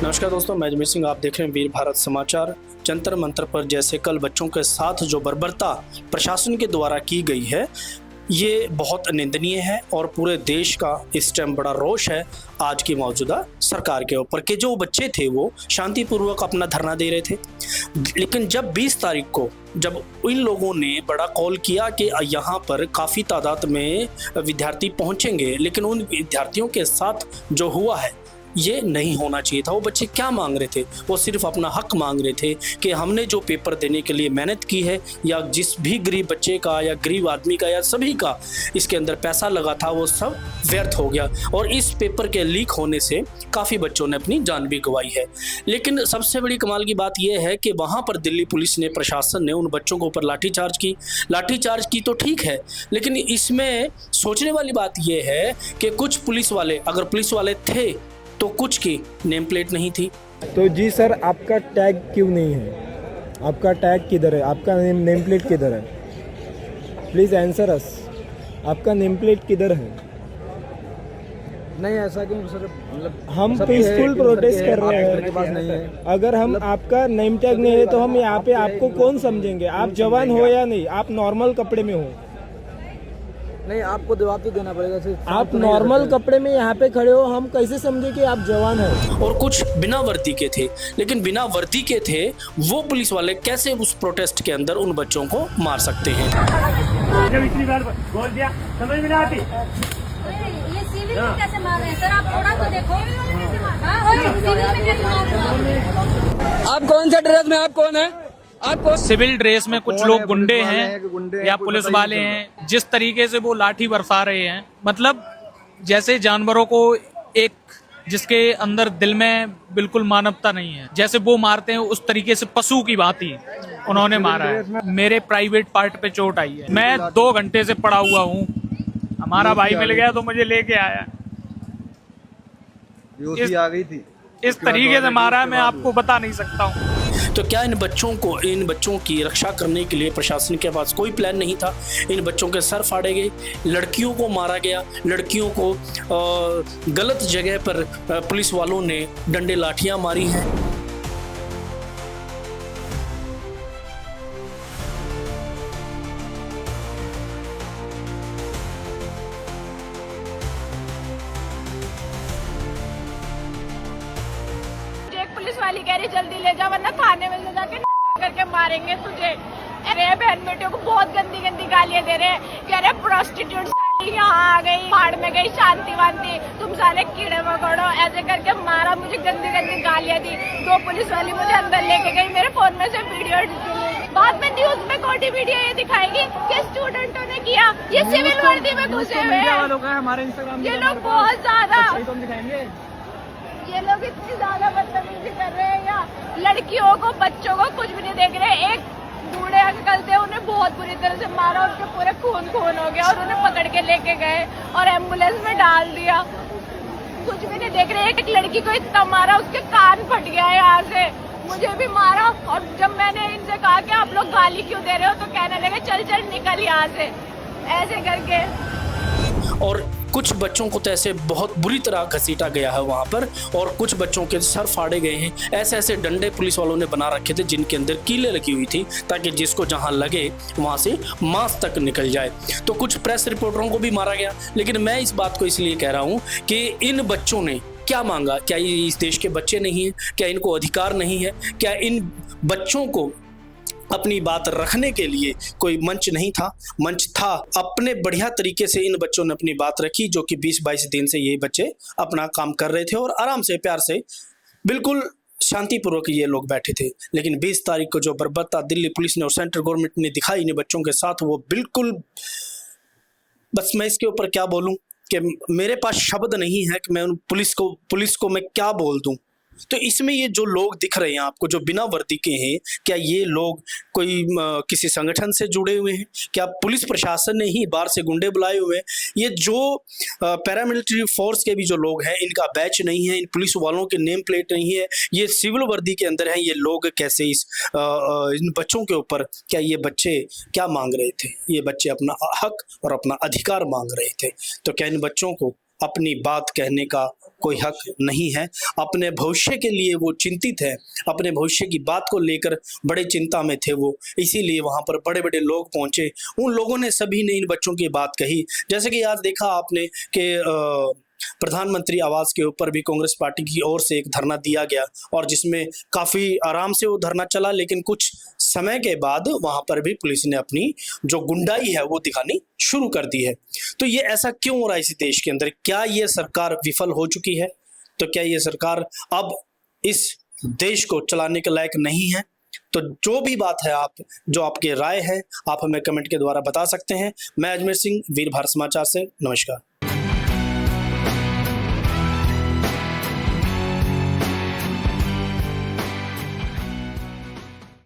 नमस्कार दोस्तों, मैं अजमेर सिंह। आप देख रहे हैं वीर भारत समाचार। जंतर मंतर पर जैसे कल बच्चों के साथ जो बर्बरता प्रशासन के द्वारा की गई है, ये बहुत निंदनीय है और पूरे देश का इस टाइम बड़ा रोष है आज की मौजूदा सरकार के ऊपर कि जो बच्चे थे वो शांतिपूर्वक अपना धरना दे रहे थे। लेकिन जब 20 तारीख को जब इन लोगों ने बड़ा कॉल किया कि यहाँ पर काफ़ी तादाद में विद्यार्थी पहुँचेंगे, लेकिन उन विद्यार्थियों के साथ जो हुआ है ये नहीं होना चाहिए था। वो बच्चे क्या मांग रहे थे? वो सिर्फ अपना हक मांग रहे थे कि हमने जो पेपर देने के लिए मेहनत की है, या जिस भी गरीब बच्चे का या गरीब आदमी का या सभी का इसके अंदर पैसा लगा था, वो सब व्यर्थ हो गया। और इस पेपर के लीक होने से काफ़ी बच्चों ने अपनी जान भी गंवाई है। लेकिन सबसे बड़ी कमाल की बात यह है कि वहाँ पर दिल्ली पुलिस ने, प्रशासन ने उन बच्चों के ऊपर लाठीचार्ज की तो ठीक है, लेकिन इसमें सोचने वाली बात यह है कि कुछ पुलिस वाले, अगर पुलिस वाले थे तो कुछ की नेम प्लेट नहीं थी। तो जी सर, आपका टैग क्यों नहीं है? आपका टैग किधर है? आपका नेम प्लेट किधर है? प्लीज़ आंसर अस। आपका नेम प्लेट किधर है? नहीं, ऐसा क्यों सर? मतलब हम पीसफुल प्रोटेस्ट कर रहे हैं। पास नहीं है। अगर हम आपका नेम टैग नहीं है तो हम यहाँ पे आपको कौन समझेंगे? आप जवान हो या नहीं? आप नॉर्मल कपड़े में हो? नहीं, आपको जवाब तो देना पड़ेगा सर। आप नॉर्मल कपड़े में यहाँ पे खड़े हो, हम कैसे समझे कि आप जवान हो? और कुछ बिना वर्दी के थे, लेकिन बिना वर्दी के थे वो पुलिस वाले कैसे उस प्रोटेस्ट के अंदर उन बच्चों को मार सकते हैं? जब इतनी बार बोल दिया समझ में ना आती। ये सिविल में कैसे मार रहे हैं सर? आप थोड़ा तो देखो। सिविल में कैसे मार रहे हैं? आप कौन सा ड्रेस में? आप कौन है? आपको सिविल ड्रेस में कुछ लोग गुंडे हैं या पुलिस वाले हैं, जिस तरीके से वो लाठी बरसा रहे हैं, मतलब जैसे जानवरों को, एक जिसके अंदर दिल में बिल्कुल मानवता नहीं है, जैसे वो मारते हैं उस तरीके से पशु की भांति उन्होंने मारा है। मेरे प्राइवेट पार्ट पे चोट आई है। मैं 2 घंटे से पड़ा हुआ हूँ। हमारा भाई मिल गया तो मुझे लेके आया। आ गई थी। इस तरीके से मारा है, मैं आपको बता नहीं सकता हूँ। तो क्या इन बच्चों की रक्षा करने के लिए प्रशासन के पास कोई प्लान नहीं था? इन बच्चों के सर फाड़े गए, लड़कियों को मारा गया, लड़कियों को गलत जगह पर पुलिस वालों ने डंडे लाठियां मारी हैं। पुलिस वाली कह रही जल्दी ले जा, वरना थाने में ले जाके करके मारेंगे तुझे। अरे बहन बेटियों को बहुत गंदी गंदी गालियां दे रहे हैं। कह रहे प्रोस्टिट्यूट साली यहाँ आ गई, भाड़ में गई, शांति वांति, तुम साले कीड़े मकोड़ो, ऐसे करके मारा। मुझे गंदी गंदी गालियां दी। 2 पुलिस वाली मुझे अंदर लेके गई। मेरे फोन में से वीडियो, बाद में न्यूज में कोटी वीडियो ये दिखाएगी कि स्टूडेंटों ने किया। ये सिविल वर्दी में घुसे हुए हैं। ये लोग बहुत ज्यादा, ये लोग इतनी ज्यादा बदतमीजी कर रहे हैं। यहाँ लड़कियों को, बच्चों को कुछ भी नहीं देख रहे। एक बूढ़े अंकल थे, उन्हें बहुत बुरी तरह से मारा, उनके पूरे खून हो गया और उन्हें पकड़ के लेके गए और एम्बुलेंस में डाल दिया। कुछ भी नहीं देख रहे। एक लड़की को इतना मारा, उसके कान फट गया यहाँ से। मुझे भी मारा। और जब मैंने इनसे कहा कि आप लोग गाली क्यों दे रहे हो, तो कहने लगे चल चल निकल यहाँ से, ऐसे करके। और कुछ बच्चों को तो ऐसे बहुत बुरी तरह घसीटा गया है वहाँ पर, और कुछ बच्चों के सर फाड़े गए हैं। ऐसे ऐसे डंडे पुलिस वालों ने बना रखे थे जिनके अंदर कीलें लगी हुई थी, ताकि जिसको जहाँ लगे वहाँ से मांस तक निकल जाए। तो कुछ प्रेस रिपोर्टरों को भी मारा गया। लेकिन मैं इस बात को इसलिए कह रहा हूँ कि इन बच्चों ने क्या मांगा? क्या ये इस देश के बच्चे नहीं हैं? क्या इनको अधिकार नहीं है? क्या इन बच्चों को अपनी बात रखने के लिए कोई मंच नहीं था? मंच था। अपने बढ़िया तरीके से इन बच्चों ने अपनी बात रखी, जो कि 20-22 दिन से ये बच्चे अपना काम कर रहे थे और आराम से, प्यार से, बिल्कुल शांतिपूर्वक ये लोग बैठे थे। लेकिन 20 तारीख को जो बर्बरता दिल्ली पुलिस ने और सेंट्रल गवर्नमेंट ने दिखाई इन बच्चों के साथ, वो बिल्कुल, बस मैं इसके ऊपर क्या बोलूँ कि मेरे पास शब्द नहीं है कि मैं उन पुलिस को मैं क्या बोल दूँ। तो इसमें ये जो लोग दिख रहे हैं आपको, जो बिना वर्दी के हैं, क्या ये लोग कोई किसी संगठन से जुड़े हुए हैं? क्या पुलिस प्रशासन ने ही बाहर से गुंडे बुलाए हुए हैं? ये जो पैरामिलिट्री फोर्स के भी जो लोग हैं, इनका बैच नहीं है, इन पुलिस वालों के नेम प्लेट नहीं है, ये सिविल वर्दी के अंदर हैं। ये लोग कैसे इन बच्चों के ऊपर, क्या ये बच्चे क्या मांग रहे थे? ये बच्चे अपना हक और अपना अधिकार मांग रहे थे। तो क्या इन बच्चों को अपनी बात कहने का कोई हक नहीं है। अपने भविष्य के लिए वो चिंतित है, अपने भविष्य की बात को लेकर बड़े चिंता में थे वो, इसीलिए वहाँ पर बड़े बड़े लोग पहुँचे। उन लोगों ने सभी ने इन बच्चों की बात कही। जैसे कि आज देखा आपने कि प्रधानमंत्री आवास के ऊपर भी कांग्रेस पार्टी की ओर से एक धरना दिया गया और जिसमें काफ़ी आराम से वो धरना चला, लेकिन कुछ समय के बाद वहाँ पर भी पुलिस ने अपनी जो गुंडाई है वो दिखानी शुरू कर दी है। तो ये ऐसा क्यों हो रहा है इस देश के अंदर? क्या ये सरकार विफल हो चुकी है? तो क्या ये सरकार अब इस देश को चलाने के लायक नहीं है? तो जो भी बात है, आप जो आपकी राय है आप हमें कमेंट के द्वारा बता सकते हैं। मैं अजमेर सिंह, वीर भारत समाचार से, नमस्कार।